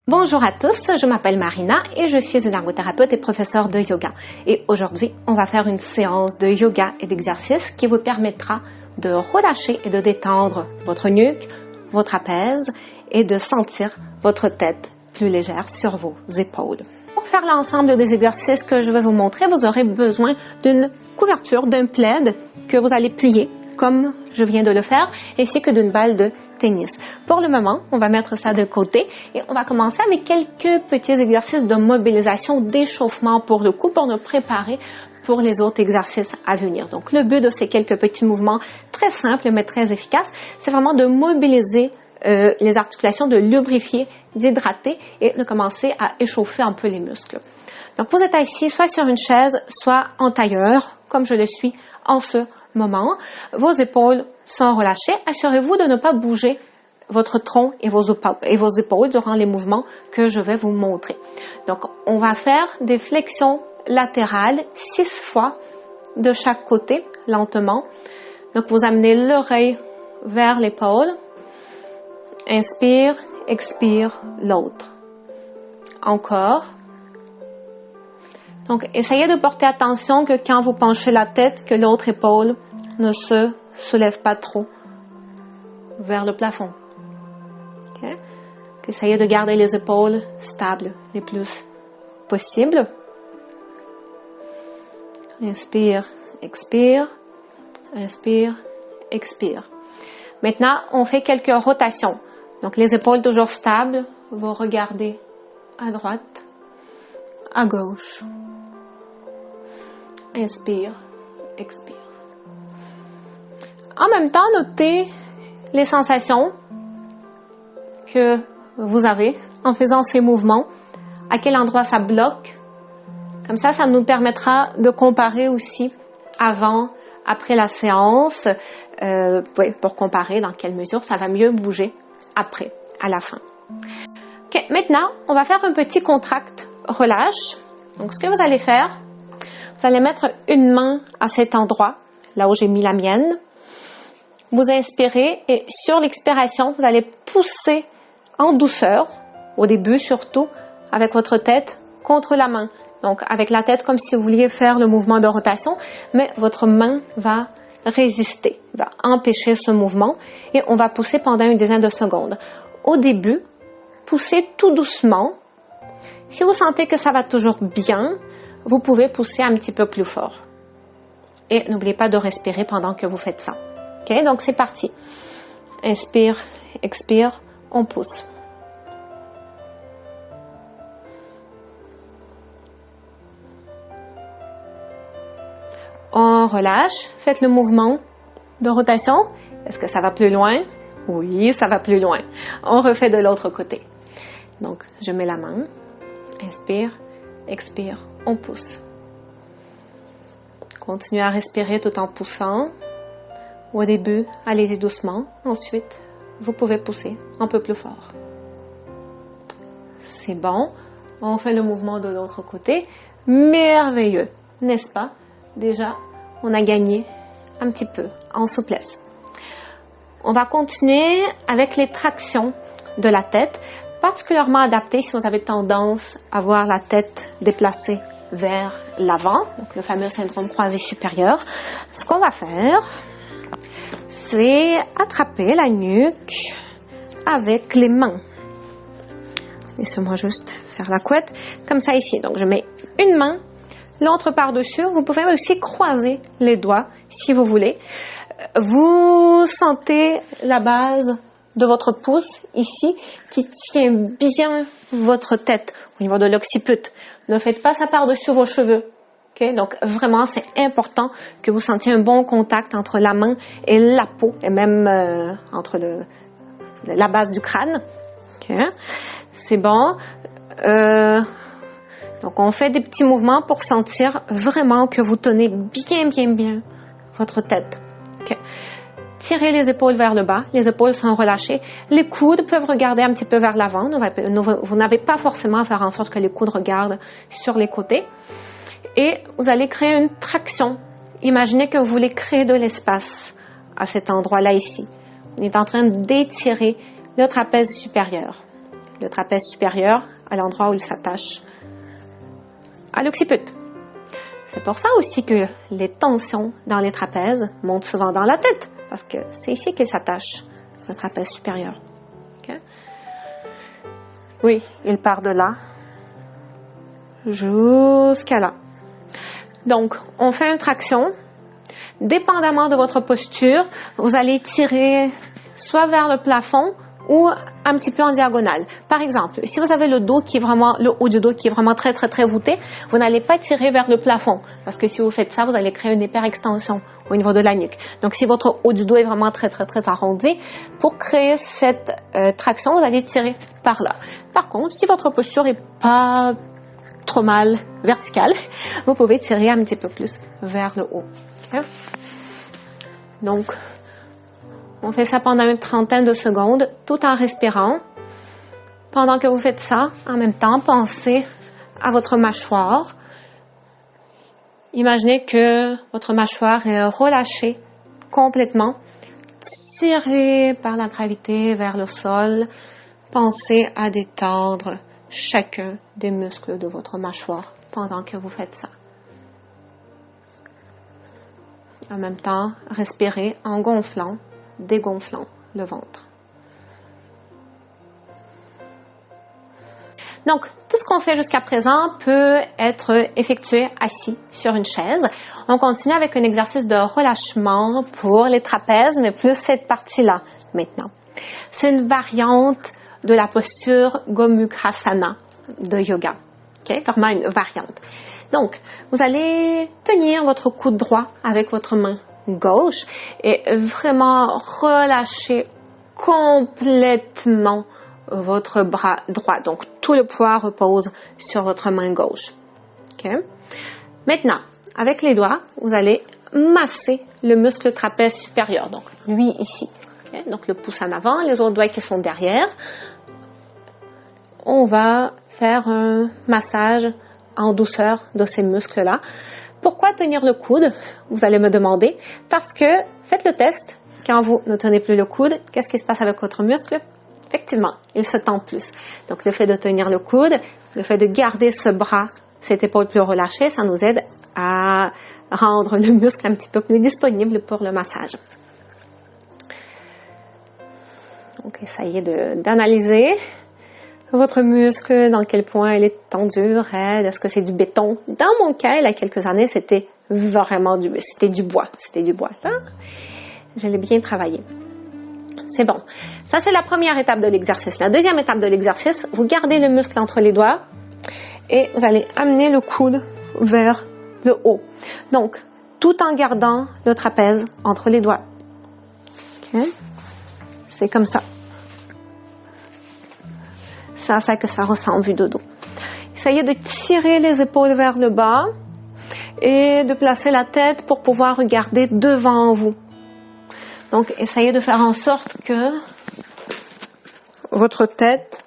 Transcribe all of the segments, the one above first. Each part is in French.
Bonjour à tous, je m'appelle Marina et je suis une ergothérapeute et professeure de yoga. Et aujourd'hui, on va faire une séance de yoga et d'exercice qui vous permettra de relâcher et de détendre votre nuque, votre trapèze et de sentir votre tête plus légère sur vos épaules. Pour faire l'ensemble des exercices que je vais vous montrer, vous aurez besoin d'une couverture, d'un plaid que vous allez plier comme je viens de le faire, ainsi que d'une balle de tennis. Pour le moment, on va mettre ça de côté et on va commencer avec quelques petits exercices de mobilisation, d'échauffement pour le cou, pour nous préparer pour les autres exercices à venir. Donc, le but de ces quelques petits mouvements très simples mais très efficaces, c'est vraiment de mobiliser les articulations, de lubrifier, d'hydrater et de commencer à échauffer un peu les muscles. Donc, vous êtes assis soit sur une chaise, soit en tailleur, comme je le suis en ce moment. Vos épaules sont relâchées. Assurez-vous de ne pas bouger votre tronc et vos épaules durant les mouvements que je vais vous montrer. Donc, on va faire des flexions latérales 6 fois de chaque côté, lentement. Donc, vous amenez l'oreille vers l'épaule. Inspire, expire, l'autre. Encore. Donc, essayez de porter attention que quand vous penchez la tête, que l'autre épaule ne se soulève pas trop vers le plafond. Okay? Essayez de garder les épaules stables le plus possible. Inspire, expire, inspire, expire. Maintenant, on fait quelques rotations. Donc, les épaules toujours stables, vous regardez à droite, à gauche. Inspire, expire. En même temps, notez les sensations que vous avez en faisant ces mouvements. À quel endroit ça bloque. Comme ça nous permettra de comparer aussi avant, après la séance, pour comparer dans quelle mesure ça va mieux bouger après, à la fin. Ok, maintenant, on va faire un petit contract relâche. Donc, ce que vous allez faire, vous allez mettre une main à cet endroit, là où j'ai mis la mienne. Vous inspirez et sur l'expiration, vous allez pousser en douceur, au début surtout, avec votre tête contre la main. Donc, avec la tête comme si vous vouliez faire le mouvement de rotation, mais votre main va résister, va empêcher ce mouvement et on va pousser pendant une dizaine de secondes. Au début, poussez tout doucement. Si vous sentez que ça va toujours bien, vous pouvez pousser un petit peu plus fort. Et n'oubliez pas de respirer pendant que vous faites ça. OK? Donc, c'est parti. Inspire, expire, on pousse. On relâche. Faites le mouvement de rotation. Est-ce que ça va plus loin? Oui, ça va plus loin. On refait de l'autre côté. Donc, je mets la main. Inspire, expire, on pousse. Continuez à respirer tout en poussant. Au début, allez-y doucement. Ensuite, vous pouvez pousser un peu plus fort. C'est bon. On fait le mouvement de l'autre côté. Merveilleux, n'est-ce pas? Déjà, on a gagné un petit peu en souplesse. On va continuer avec les tractions de la tête, particulièrement adaptées si vous avez tendance à voir la tête déplacée vers l'avant, donc le fameux syndrome croisé supérieur. Ce qu'on va faire, c'est attraper la nuque avec les mains. Laissez-moi juste faire la couette, comme ça ici. Donc, je mets une main, l'autre par-dessus. Vous pouvez aussi croiser les doigts si vous voulez. Vous sentez la base de votre pouce ici qui tient bien votre tête au niveau de l'occiput. Ne faites pas ça par-dessus vos cheveux. Okay? Donc, vraiment, c'est important que vous sentiez un bon contact entre la main et la peau et même entre la base du crâne. Okay? C'est bon. Donc, on fait des petits mouvements pour sentir vraiment que vous tenez bien votre tête. Okay. Tirez les épaules vers le bas. Les épaules sont relâchées. Les coudes peuvent regarder un petit peu vers l'avant. Vous n'avez pas forcément à faire en sorte que les coudes regardent sur les côtés. Et vous allez créer une traction. Imaginez que vous voulez créer de l'espace à cet endroit-là ici. On est en train d'étirer le trapèze supérieur. le trapèze supérieur à l'endroit où il s'attache à l'occiput. C'est pour ça aussi que les tensions dans les trapèzes montent souvent dans la tête, parce que c'est ici qu'il s'attache, le trapèze supérieur. Okay? Oui, il part de là jusqu'à là. Donc, on fait une traction. Dépendamment de votre posture, vous allez tirer soit vers le plafond ou un petit peu en diagonale. Par exemple, si vous avez le haut du dos qui est vraiment très voûté, vous n'allez pas tirer vers le plafond, parce que si vous faites ça, vous allez créer une hyperextension au niveau de la nuque. Donc, si votre haut du dos est vraiment très arrondi, pour créer cette traction, vous allez tirer par là. Par contre, si votre posture est pas trop mal verticale, vous pouvez tirer un petit peu plus vers le haut. Okay? Donc, on fait ça pendant une trentaine de secondes, tout en respirant. Pendant que vous faites ça, en même temps, pensez à votre mâchoire. Imaginez que votre mâchoire est relâchée complètement, tirée par la gravité vers le sol. Pensez à détendre chacun des muscles de votre mâchoire pendant que vous faites ça. En même temps, respirez en gonflant, dégonflant le ventre. Donc, tout ce qu'on fait jusqu'à présent peut être effectué assis sur une chaise. On continue avec un exercice de relâchement pour les trapèzes, mais plus cette partie-là maintenant. C'est une variante de la posture Gomukhasana de yoga. Okay? Vraiment une variante. Donc, vous allez tenir votre coude droit avec votre main gauche et vraiment relâcher complètement votre bras droit. Donc, tout le poids repose sur votre main gauche. Okay? Maintenant, avec les doigts, vous allez masser le muscle trapèze supérieur. Donc, lui ici. Okay? Donc, le pouce en avant, les autres doigts qui sont derrière. On va faire un massage en douceur de ces muscles-là. Pourquoi tenir le coude? Vous allez me demander. Parce que, faites le test. Quand vous ne tenez plus le coude, qu'est-ce qui se passe avec votre muscle? Effectivement, il se tend plus. Donc, le fait de tenir le coude, le fait de garder ce bras, cette épaule plus relâchée, ça nous aide à rendre le muscle un petit peu plus disponible pour le massage. Donc, essayez d'analyser votre muscle, dans quel point il est tendu, raide, est-ce que c'est du béton? Dans mon cas, il y a quelques années, c'était vraiment du bois. C'était du bois. Là, je l'ai bien travaillé. C'est bon. Ça, c'est la première étape de l'exercice. La deuxième étape de l'exercice, vous gardez le muscle entre les doigts et vous allez amener le coude vers le haut. Donc, tout en gardant le trapèze entre les doigts. Okay? C'est comme ça. C'est à ça que ça ressemble vu de dos. Essayez de tirer les épaules vers le bas et de placer la tête pour pouvoir regarder devant vous. Donc, essayez de faire en sorte que votre tête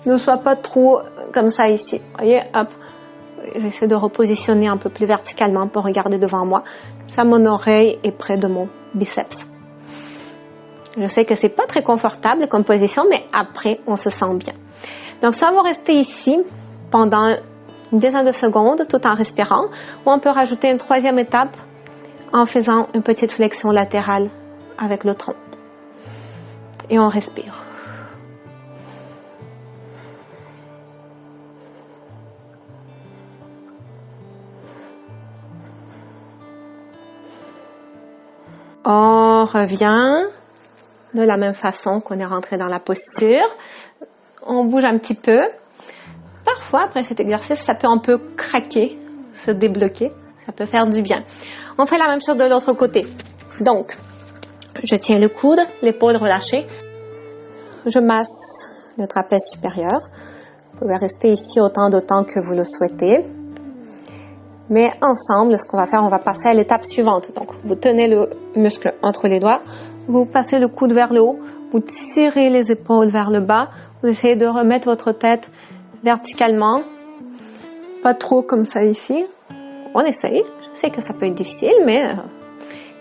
ne soit pas trop comme ça ici. Voyez, hop. J'essaie de repositionner un peu plus verticalement pour regarder devant moi. Comme ça, mon oreille est près de mon biceps. Je sais que c'est pas très confortable comme position, mais après, on se sent bien. Donc, soit vous restez ici pendant une dizaine de secondes tout en respirant, ou on peut rajouter une troisième étape en faisant une petite flexion latérale avec le tronc. Et on respire. On revient de la même façon qu'on est rentré dans la posture. On bouge un petit peu. Parfois, après cet exercice, ça peut un peu craquer, se débloquer. Ça peut faire du bien. On fait la même chose de l'autre côté. Donc, je tiens le coude, l'épaule relâchée. Je masse le trapèze supérieur. Vous pouvez rester ici autant de temps que vous le souhaitez. Mais ensemble, ce qu'on va faire, on va passer à l'étape suivante. Donc, vous tenez le muscle entre les doigts. Vous passez le coude vers le haut. Vous tirez les épaules vers le bas. Vous essayez de remettre votre tête verticalement. Pas trop comme ça ici. On essaye. Je sais que ça peut être difficile, mais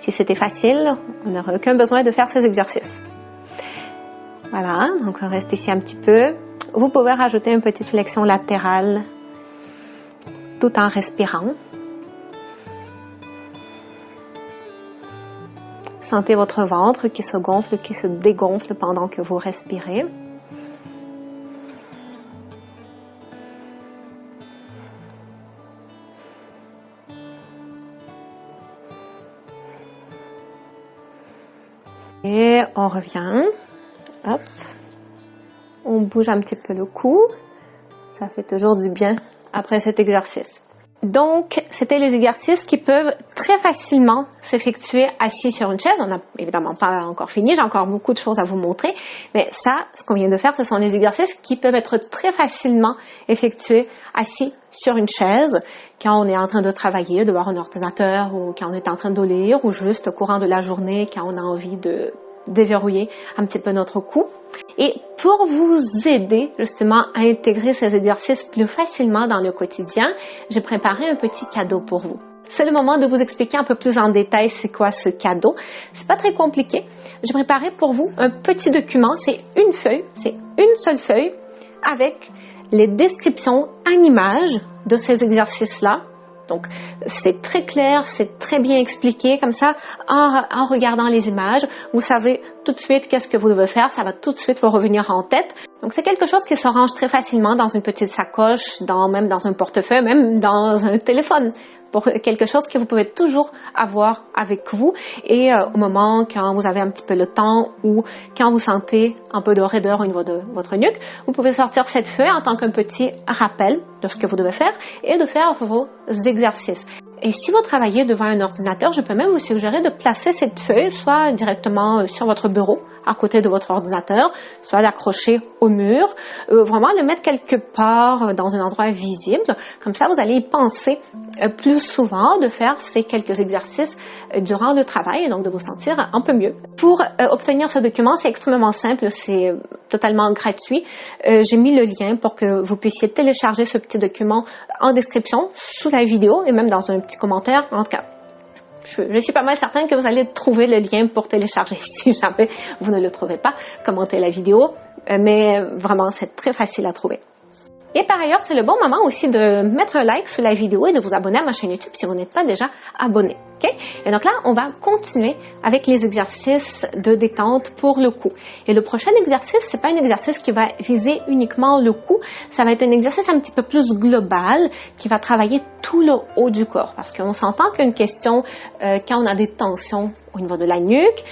si c'était facile, on n'aurait aucun besoin de faire ces exercices. Voilà, donc on reste ici un petit peu. Vous pouvez rajouter une petite flexion latérale tout en respirant. Sentez votre ventre qui se gonfle, qui se dégonfle pendant que vous respirez. Et on revient. Hop. On bouge un petit peu le cou. Ça fait toujours du bien après cet exercice. Donc, c'était les exercices qui peuvent très facilement s'effectuer assis sur une chaise. On n'a évidemment pas encore fini, j'ai encore beaucoup de choses à vous montrer. Mais ça, ce qu'on vient de faire, ce sont les exercices qui peuvent être très facilement effectués assis sur une chaise quand on est en train de travailler devant un ordinateur ou quand on est en train de lire ou juste au courant de la journée quand on a envie de déverrouiller un petit peu notre cou. Et pour vous aider justement à intégrer ces exercices plus facilement dans le quotidien, j'ai préparé un petit cadeau pour vous. C'est le moment de vous expliquer un peu plus en détail c'est quoi ce cadeau. C'est pas très compliqué. J'ai préparé pour vous un petit document, c'est une feuille, c'est une seule feuille avec les descriptions en images de ces exercices-là. Donc, c'est très clair, c'est très bien expliqué. Comme ça, en regardant les images, vous savez tout de suite qu'est-ce que vous devez faire. Ça va tout de suite vous revenir en tête. Donc, c'est quelque chose qui se range très facilement dans une petite sacoche, même dans un portefeuille, même dans un téléphone. Pour quelque chose que vous pouvez toujours avoir avec vous et au moment quand vous avez un petit peu le temps ou quand vous sentez un peu de raideur au niveau de votre nuque, vous pouvez sortir cette feuille en tant qu'un petit rappel de ce que vous devez faire et de faire vos exercices. Et si vous travaillez devant un ordinateur, je peux même vous suggérer de placer cette feuille soit directement sur votre bureau, à côté de votre ordinateur, soit d'accrocher au mur, vraiment le mettre quelque part dans un endroit visible. Comme ça, vous allez y penser plus souvent de faire ces quelques exercices durant le travail et donc de vous sentir un peu mieux. Pour obtenir ce document, c'est extrêmement simple, c'est totalement gratuit. J'ai mis le lien pour que vous puissiez télécharger ce petit document en description sous la vidéo et même dans un petit commentaire. En tout cas, je suis pas mal certaine que vous allez trouver le lien pour télécharger si jamais vous ne le trouvez pas. Commentez la vidéo, mais vraiment, c'est très facile à trouver. Et par ailleurs, c'est le bon moment aussi de mettre un like sur la vidéo et de vous abonner à ma chaîne YouTube si vous n'êtes pas déjà abonné. Okay? Et donc là, on va continuer avec les exercices de détente pour le cou. Et le prochain exercice, c'est pas un exercice qui va viser uniquement le cou, ça va être un exercice un petit peu plus global qui va travailler tout le haut du corps. Parce qu'on s'entend qu'une question, quand on a des tensions au niveau de la nuque,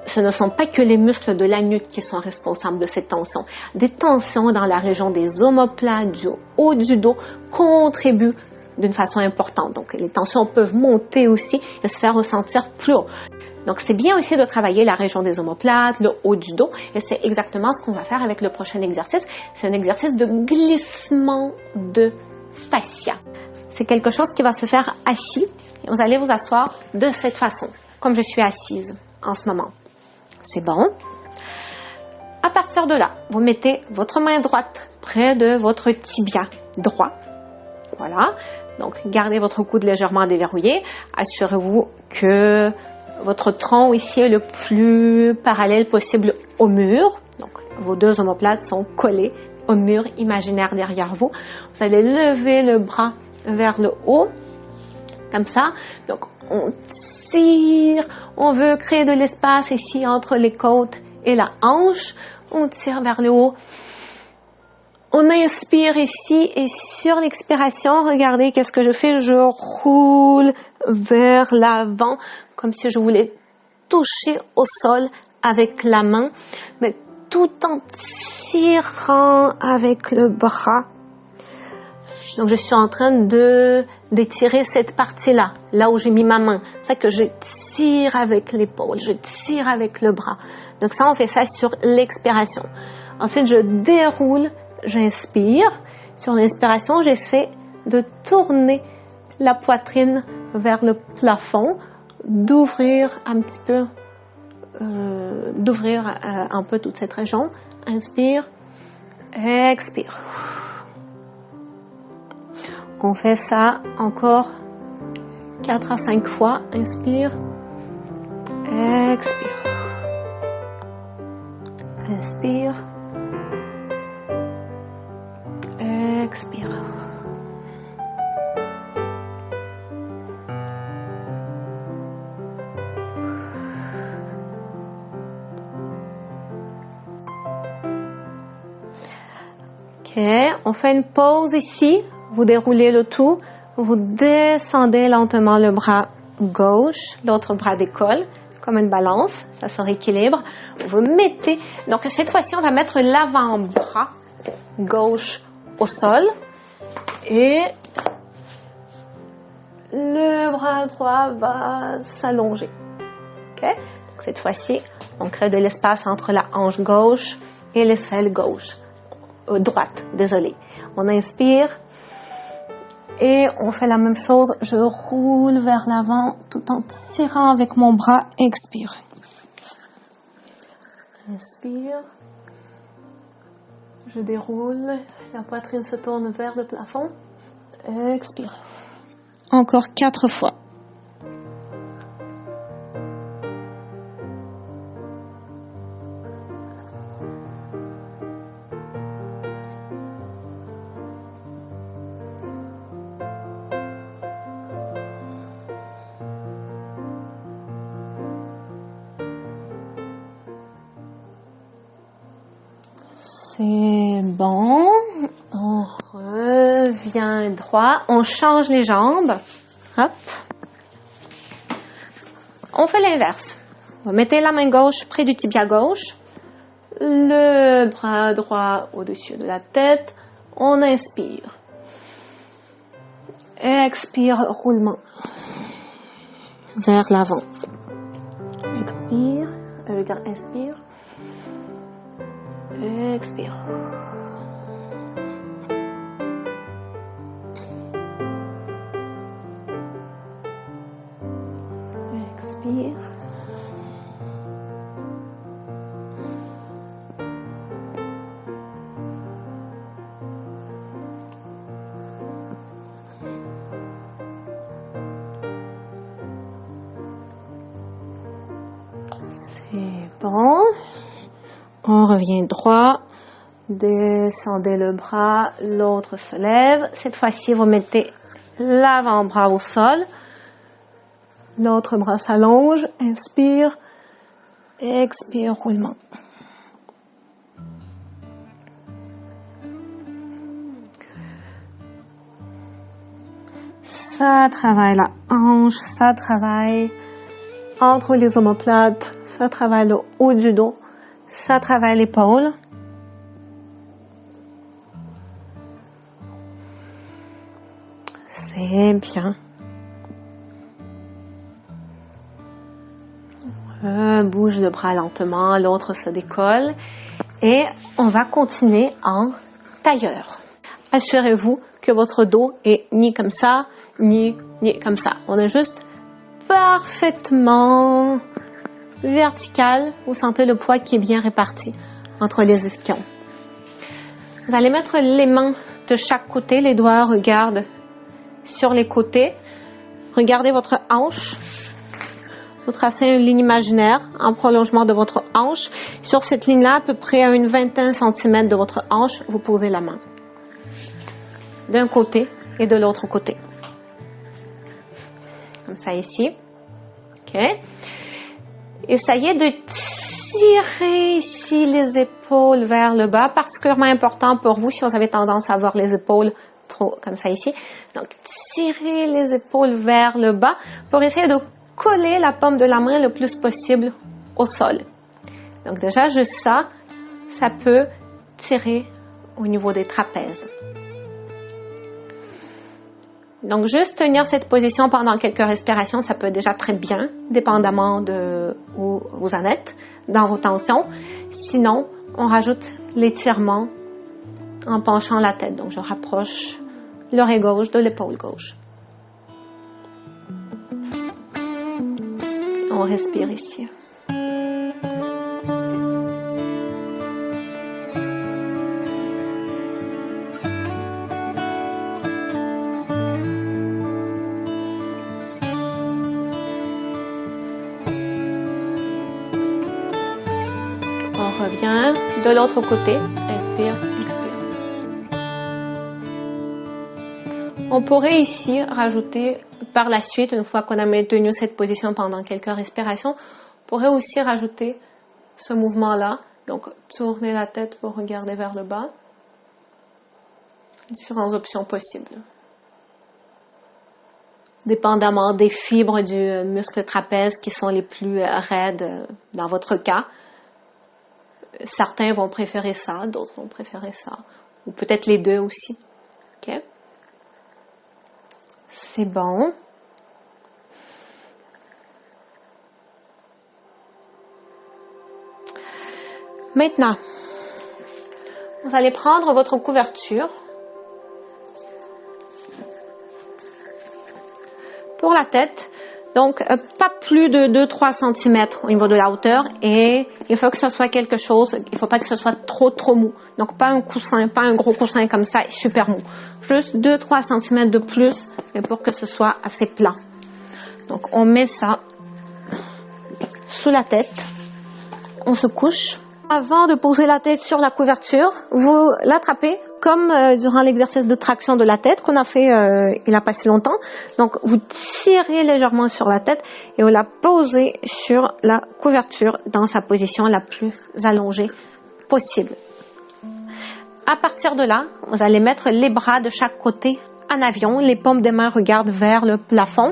ce ne sont pas que les muscles de la nuque qui sont responsables de cette tension. Des tensions dans la région des omoplates, du haut du dos, contribuent d'une façon importante. Donc, les tensions peuvent monter aussi et se faire ressentir plus haut. Donc, c'est bien aussi de travailler la région des omoplates, le haut du dos. Et c'est exactement ce qu'on va faire avec le prochain exercice. C'est un exercice de glissement de fascia. C'est quelque chose qui va se faire assis. Et vous allez vous asseoir de cette façon, comme je suis assise en ce moment. C'est bon. À partir de là, vous mettez votre main droite près de votre tibia droit. Voilà. Donc, gardez votre coude légèrement déverrouillé. Assurez-vous que votre tronc ici est le plus parallèle possible au mur. Donc, vos deux omoplates sont collées au mur imaginaire derrière vous. Vous allez lever le bras vers le haut, comme ça. Donc, on tire. On veut créer de l'espace ici entre les côtes et la hanche. On tire vers le haut. On inspire ici et sur l'expiration, regardez qu'est-ce que je fais. Je roule vers l'avant comme si je voulais toucher au sol avec la main, mais tout en tirant avec le bras. Donc, je suis en train d'étirer cette partie-là, là où j'ai mis ma main. C'est ça que je tire avec l'épaule, je tire avec le bras. Donc, ça, on fait ça sur l'expiration. Ensuite, je déroule, j'inspire. Sur l'inspiration, j'essaie de tourner la poitrine vers le plafond, d'ouvrir un petit peu, un peu toute cette région. Inspire, expire. On fait ça encore 4 à 5 fois. Inspire, expire, Inspire. Expire. Ok, on fait une pause ici. Vous déroulez le tout. Vous descendez lentement le bras gauche, l'autre bras décolle, comme une balance. Ça se rééquilibre. Vous mettez, donc cette fois-ci, on va mettre l'avant-bras gauche au sol. Et le bras droit va s'allonger. Ok? Donc cette fois-ci, on crée de l'espace entre la hanche gauche et l'aisselle gauche. Droite, désolé. On inspire et on fait la même chose. Je roule vers l'avant tout en tirant avec mon bras. Expire. Inspire. Je déroule. La poitrine se tourne vers le plafond. Expire. Encore 4 fois. C'est bon. On revient droit. On change les jambes. Hop. On fait l'inverse. Vous mettez la main gauche près du tibia gauche. Le bras droit au-dessus de la tête. On inspire. Expire, roulement. Vers l'avant. Expire. Inspire. Expire. Expire. C'est bon. On revient droit. Descendez le bras, l'autre se lève. Cette fois-ci, vous mettez l'avant-bras au sol. L'autre bras s'allonge. Inspire. Expire, roulement. Ça travaille la hanche, ça travaille entre les omoplates, ça travaille le haut du dos, ça travaille l'épaule. C'est bien. On bouge le bras lentement, l'autre se décolle. Et on va continuer en tailleur. Assurez-vous que votre dos est ni comme ça, ni comme ça. On est juste parfaitement vertical. Vous sentez le poids qui est bien réparti entre les ischions. Vous allez mettre les mains de chaque côté. Les doigts regardent sur les côtés. Regardez votre hanche. Vous tracez une ligne imaginaire en prolongement de votre hanche. Sur cette ligne-là, à peu près à une vingtaine de centimètres de votre hanche, vous posez la main. D'un côté et de l'autre côté. Comme ça ici. OK. Essayez de tirer ici les épaules vers le bas. Particulièrement important pour vous si vous avez tendance à avoir les épaules trop comme ça ici. Donc, tirez les épaules vers le bas pour essayer de coller la paume de la main le plus possible au sol. Donc déjà, juste ça, ça peut tirer au niveau des trapèzes. Donc juste tenir cette position pendant quelques respirations, ça peut déjà très bien, dépendamment de où vous en êtes dans vos tensions. Sinon, on rajoute l'étirement en penchant la tête. Donc je rapproche l'oreille gauche de l'épaule gauche. On respire ici. On revient. De l'autre côté, inspire, expire. On pourrait ici rajouter par la suite, une fois qu'on a maintenu cette position pendant quelques respirations, on pourrait aussi rajouter ce mouvement-là. Donc, tourner la tête pour regarder vers le bas. Différentes options possibles. Dépendamment des fibres du muscle trapèze qui sont les plus raides dans votre cas. Certains vont préférer ça, d'autres vont préférer ça. Ou peut-être les deux aussi. OK? C'est bon. Maintenant, vous allez prendre votre couverture. Pour la tête, donc pas plus de 2-3 cm au niveau de la hauteur et il faut que ce soit quelque chose, il ne faut pas que ce soit trop mou. Donc pas un coussin, pas un gros coussin comme ça, super mou. Juste 2-3 cm de plus mais pour que ce soit assez plat. Donc on met ça sous la tête, on se couche. Avant de poser la tête sur la couverture, vous l'attrapez comme durant l'exercice de traction de la tête qu'on a fait il n'y a pas si longtemps. Donc, vous tirez légèrement sur la tête et vous la posez sur la couverture dans sa position la plus allongée possible. À partir de là, vous allez mettre les bras de chaque côté en avion. Les paumes des mains regardent vers le plafond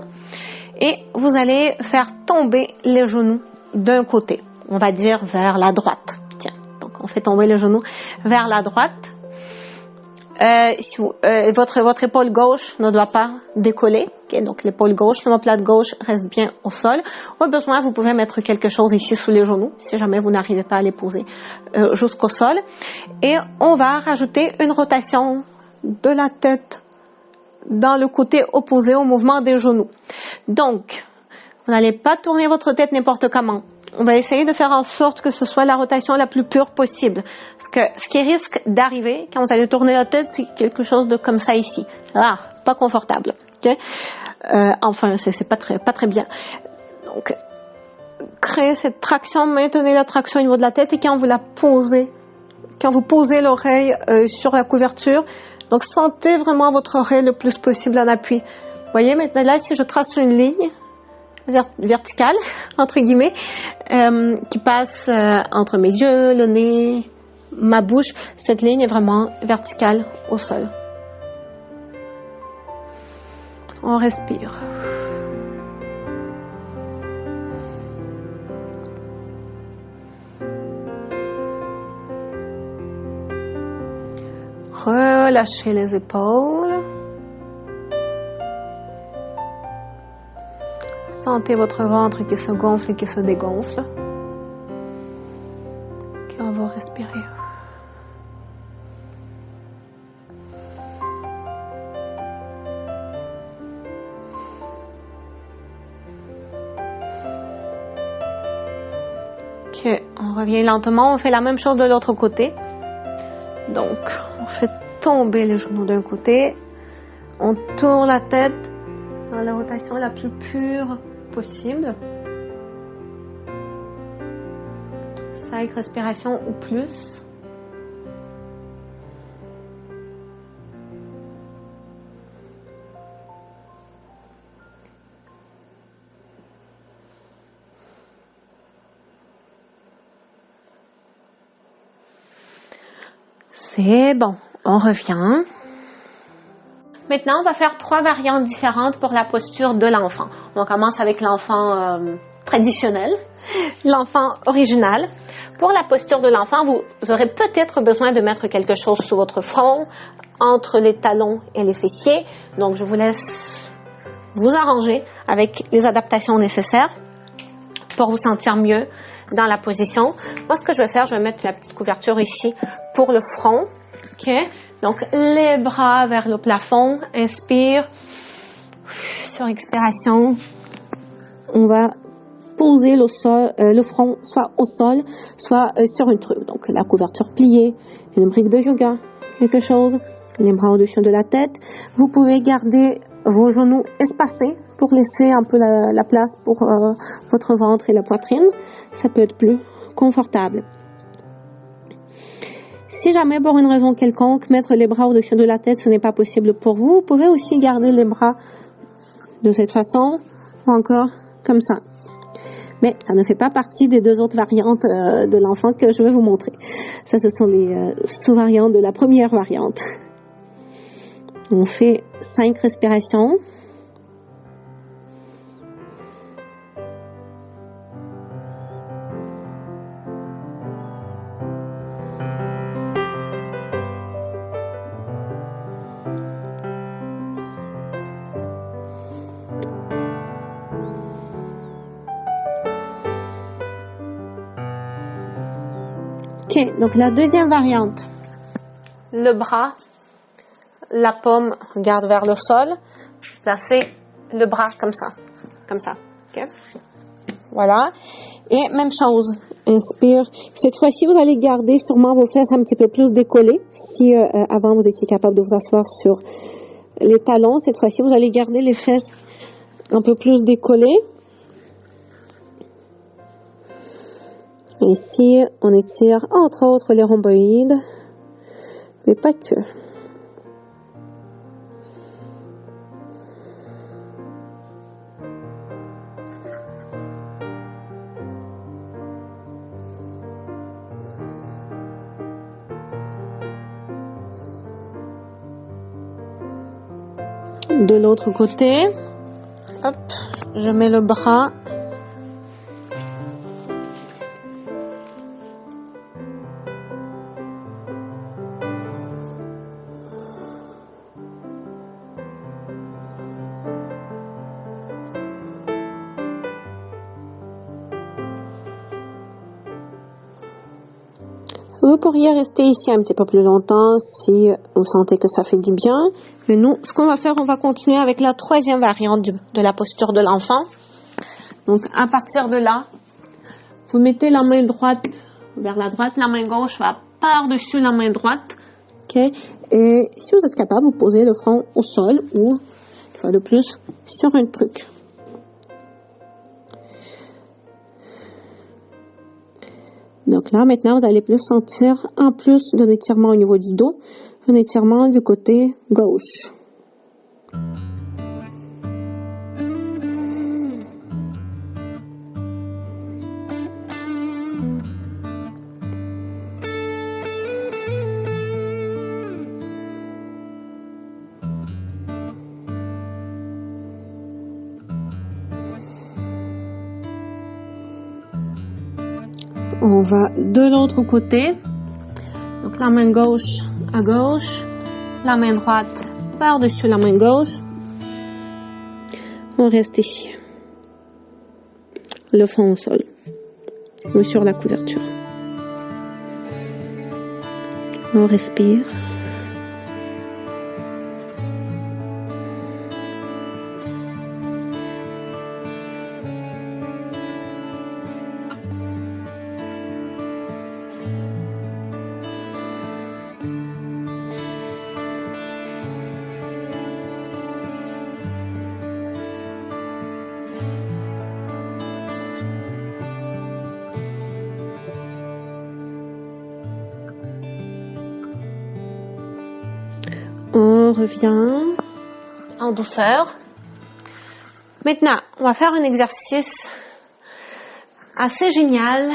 et vous allez faire tomber les genoux d'un côté. On va dire vers la droite. On fait tomber le genou vers la droite. Votre épaule gauche ne doit pas décoller. Okay? Donc l'épaule gauche, l'omoplate gauche reste bien au sol. Au besoin, vous pouvez mettre quelque chose ici sous les genoux, si jamais vous n'arrivez pas à les poser jusqu'au sol. Et on va rajouter une rotation de la tête dans le côté opposé au mouvement des genoux. Donc, vous n'allez pas tourner votre tête n'importe comment. On va essayer de faire en sorte que ce soit la rotation la plus pure possible. Parce que ce qui risque d'arriver quand vous allez tourner la tête, c'est quelque chose de comme ça ici. Ah, pas confortable. Okay? Enfin, c'est pas très bien. Donc, créez cette traction, maintenez la traction au niveau de la tête et quand vous posez l'oreille sur la couverture, donc sentez vraiment votre oreille le plus possible en appui. Vous voyez maintenant là, si je trace une ligne verticale, entre guillemets, qui passe entre mes yeux, le nez, ma bouche. Cette ligne est vraiment verticale au sol. On respire. Relâchez les épaules. Sentez votre ventre qui se gonfle et qui se dégonfle. Quand vous respirez. Ok, on revient lentement. On fait la même chose de l'autre côté. Donc, on fait tomber les genoux d'un côté. On tourne la tête dans la rotation la plus pure possible. 5 respirations ou plus. C'est bon, on revient. Maintenant, on va faire 3 variantes différentes pour la posture de l'enfant. On commence avec l'enfant traditionnel, l'enfant original. Pour la posture de l'enfant, vous aurez peut-être besoin de mettre quelque chose sous votre front, entre les talons et les fessiers. Donc, je vous laisse vous arranger avec les adaptations nécessaires pour vous sentir mieux dans la position. Moi, ce que je vais faire, je vais mettre la petite couverture ici pour le front. OK? Donc, les bras vers le plafond. Inspire. Sur expiration, on va poser le front soit au sol, soit sur un truc. Donc, la couverture pliée, une brique de yoga, quelque chose. Les bras au-dessus de la tête. Vous pouvez garder vos genoux espacés pour laisser un peu la place pour votre ventre et la poitrine. Ça peut être plus confortable. Si jamais, pour une raison quelconque, mettre les bras au-dessus de la tête, ce n'est pas possible pour vous, vous pouvez aussi garder les bras de cette façon, ou encore comme ça. Mais ça ne fait pas partie des deux autres variantes de l'enfant que je vais vous montrer. Ça, ce sont les sous-variantes de la première variante. On fait 5 respirations. Ok, donc la deuxième variante. Le bras, la paume regarde vers le sol. Placez le bras comme ça. Ok. Voilà. Et même chose. Inspire. Cette fois-ci, vous allez garder sûrement vos fesses un petit peu plus décollées. Si avant vous étiez capable de vous asseoir sur les talons, cette fois-ci, vous allez garder les fesses un peu plus décollées. Ici, on étire entre autres les rhomboïdes, mais pas que. De l'autre côté, hop, je mets le bras. Vous pourriez rester ici un petit peu plus longtemps si vous sentez que ça fait du bien. Mais nous, ce qu'on va faire, on va continuer avec la troisième variante de la posture de l'enfant. Donc, à partir de là, vous mettez la main droite vers la droite, la main gauche va par-dessus la main droite. Ok. Et si vous êtes capable, vous posez le front au sol ou, une fois de plus, sur un truc. Donc là, maintenant, vous allez plus sentir, en plus d'un étirement au niveau du dos, un étirement du côté gauche. On va de l'autre côté. Donc la main gauche à gauche, la main droite par-dessus la main gauche. On reste ici. Le front au sol ou sur la couverture. On respire. On revient en douceur. Maintenant, on va faire un exercice assez génial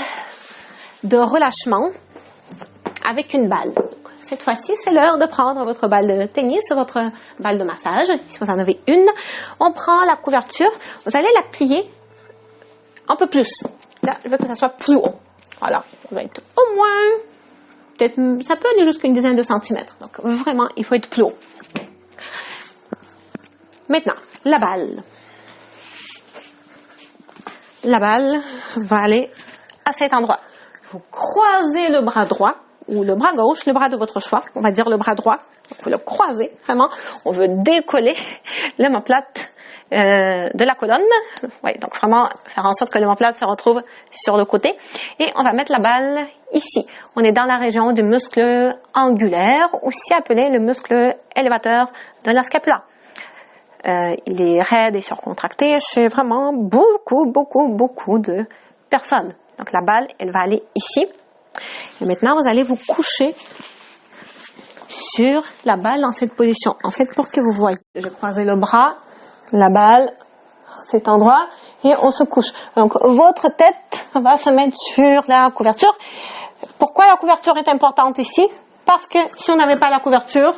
de relâchement avec une balle. Cette fois-ci, c'est l'heure de prendre votre balle de tennis ou votre balle de massage. Si vous en avez une, on prend la couverture. Vous allez la plier un peu plus. Là, je veux que ça soit plus haut. Voilà, on va être au moins... Peut-être, ça peut aller jusqu'à une dizaine de centimètres. Donc, vraiment, il faut être plus haut. Maintenant, la balle. La balle va aller à cet endroit. Vous croisez le bras droit ou le bras gauche, le bras de votre choix. On va dire le bras droit. Vous le croisez, vraiment. On veut décoller l'omoplate de la colonne. Ouais, donc vraiment faire en sorte que l'omoplate se retrouve sur le côté. Et on va mettre la balle ici. On est dans la région du muscle angulaire, aussi appelé le muscle élévateur de la scapula. Il est raide et surcontracté chez vraiment beaucoup de personnes. Donc la balle, elle va aller ici. Et maintenant, vous allez vous coucher sur la balle dans cette position. En fait, pour que vous voyez, je croisé le bras, la balle, cet endroit, et on se couche. Donc, votre tête va se mettre sur la couverture. Pourquoi la couverture est importante ici? Parce que si on n'avait pas la couverture,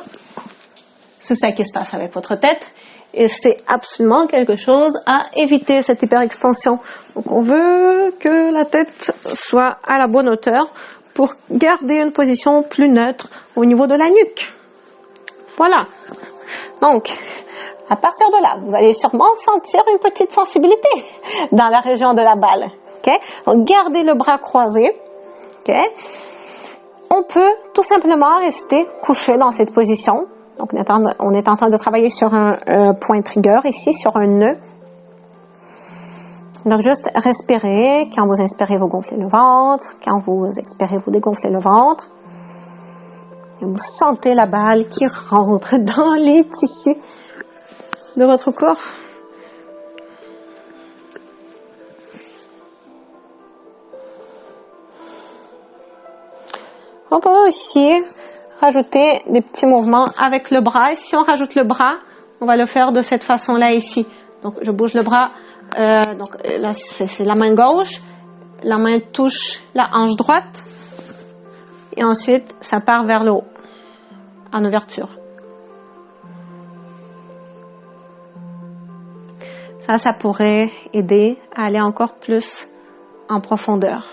c'est ça qui se passe avec votre tête. Et c'est absolument quelque chose à éviter, cette hyperextension. Donc, on veut que la tête soit à la bonne hauteur pour garder une position plus neutre au niveau de la nuque. Voilà. Donc, à partir de là, vous allez sûrement sentir une petite sensibilité dans la région de la balle. Okay? Donc, gardez le bras croisé. Okay? On peut tout simplement rester couché dans cette position. Donc, on est en train de travailler sur un point trigger ici, sur un nœud. Donc, juste respirez. Quand vous inspirez, vous gonflez le ventre. Quand vous expirez, vous dégonflez le ventre. Et vous sentez la balle qui rentre dans les tissus de votre corps. On peut aussi rajouter des petits mouvements avec le bras. Et si on rajoute le bras, on va le faire de cette façon-là ici. Donc, je bouge le bras. Donc, là, c'est la main gauche. La main touche la hanche droite. Et ensuite, ça part vers le haut, en ouverture. Ça pourrait aider à aller encore plus en profondeur.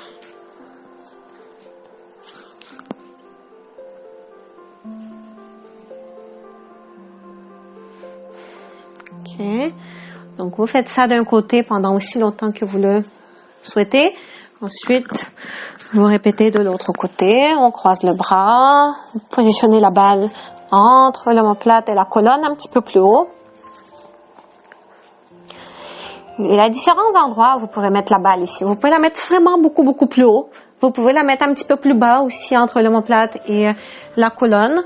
Ok. Donc, vous faites ça d'un côté pendant aussi longtemps que vous le souhaitez. Ensuite, vous répétez de l'autre côté. On croise le bras. Vous positionnez la balle entre l'omoplate et la colonne un petit peu plus haut. Il y a différents endroits où vous pouvez mettre la balle ici. Vous pouvez la mettre vraiment beaucoup plus haut. Vous pouvez la mettre un petit peu plus bas aussi entre l'omoplate et la colonne.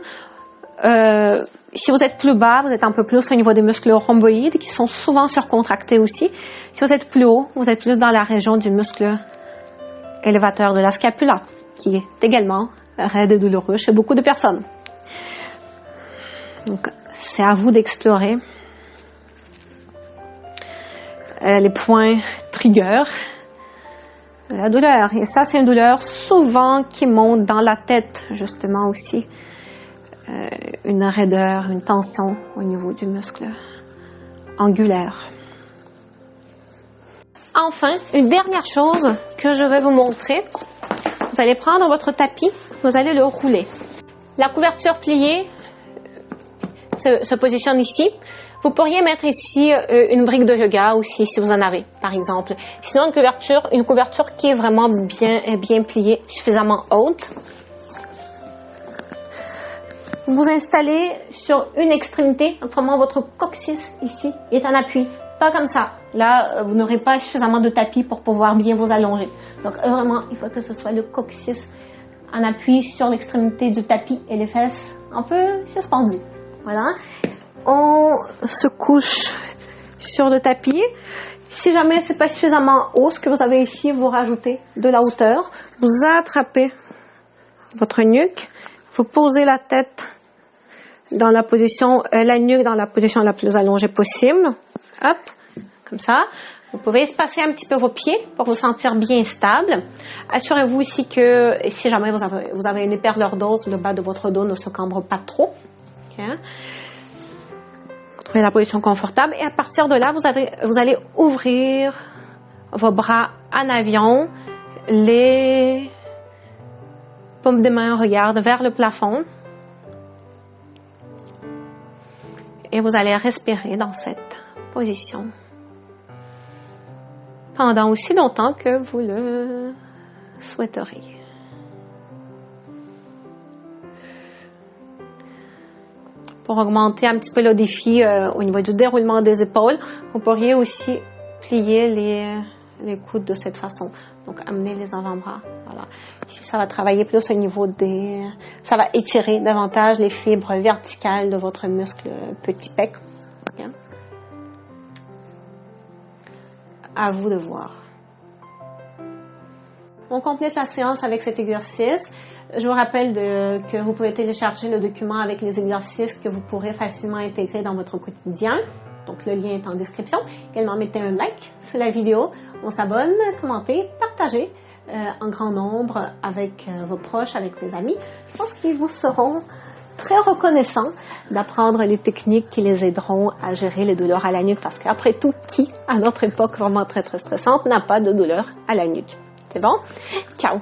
Si vous êtes plus bas, vous êtes un peu plus au niveau des muscles rhomboïdes qui sont souvent surcontractés aussi. Si vous êtes plus haut, vous êtes plus dans la région du muscle élévateur de la scapula, qui est également raide et douloureux chez beaucoup de personnes. Donc, c'est à vous d'explorer les points triggers de la douleur. Et ça, c'est une douleur souvent qui monte dans la tête, justement aussi. Une raideur, une tension au niveau du muscle angulaire. Enfin, une dernière chose que je vais vous montrer. Vous allez prendre votre tapis, vous allez le rouler. La couverture pliée se positionne ici. Vous pourriez mettre ici une brique de yoga aussi, si vous en avez, par exemple. Sinon, une couverture qui est vraiment bien pliée, suffisamment haute. Vous installez sur une extrémité, autrement votre coccyx ici est en appui. Pas comme ça. Là, vous n'aurez pas suffisamment de tapis pour pouvoir bien vous allonger. Donc, vraiment, il faut que ce soit le coccyx en appui sur l'extrémité du tapis et les fesses un peu suspendues. Voilà. On se couche sur le tapis. Si jamais c'est pas suffisamment haut, ce que vous avez ici, vous rajoutez de la hauteur. Vous attrapez votre nuque. Vous posez la tête dans la position, la nuque dans la position la plus allongée possible. Hop, comme ça. Vous pouvez espacer un petit peu vos pieds pour vous sentir bien stable. Assurez-vous aussi que si jamais vous avez une hyperlordose, le bas de votre dos ne se cambre pas trop. Okay. Trouvez la position confortable et à partir de là, vous allez ouvrir vos bras en avion. Les paumes des mains regardent vers le plafond. Et vous allez respirer dans cette position pendant aussi longtemps que vous le souhaiteriez. Pour augmenter un petit peu le défi au niveau du déroulement des épaules, vous pourriez aussi plier les coudes de cette façon. Donc, amener les avant-bras. Voilà. Ici, ça va travailler plus au niveau ça va étirer davantage les fibres verticales de votre muscle petit pec. Okay. À vous de voir. On complète la séance avec cet exercice. Je vous rappelle que vous pouvez télécharger le document avec les exercices que vous pourrez facilement intégrer dans votre quotidien. Donc, le lien est en description. Également, mettez un like sur la vidéo. On s'abonne, commentez, partagez en grand nombre avec vos proches, avec vos amis. Je pense qu'ils vous seront très reconnaissants d'apprendre les techniques qui les aideront à gérer les douleurs à la nuque. Parce qu'après tout, qui, à notre époque vraiment très très stressante, n'a pas de douleur à la nuque? C'est bon? Ciao!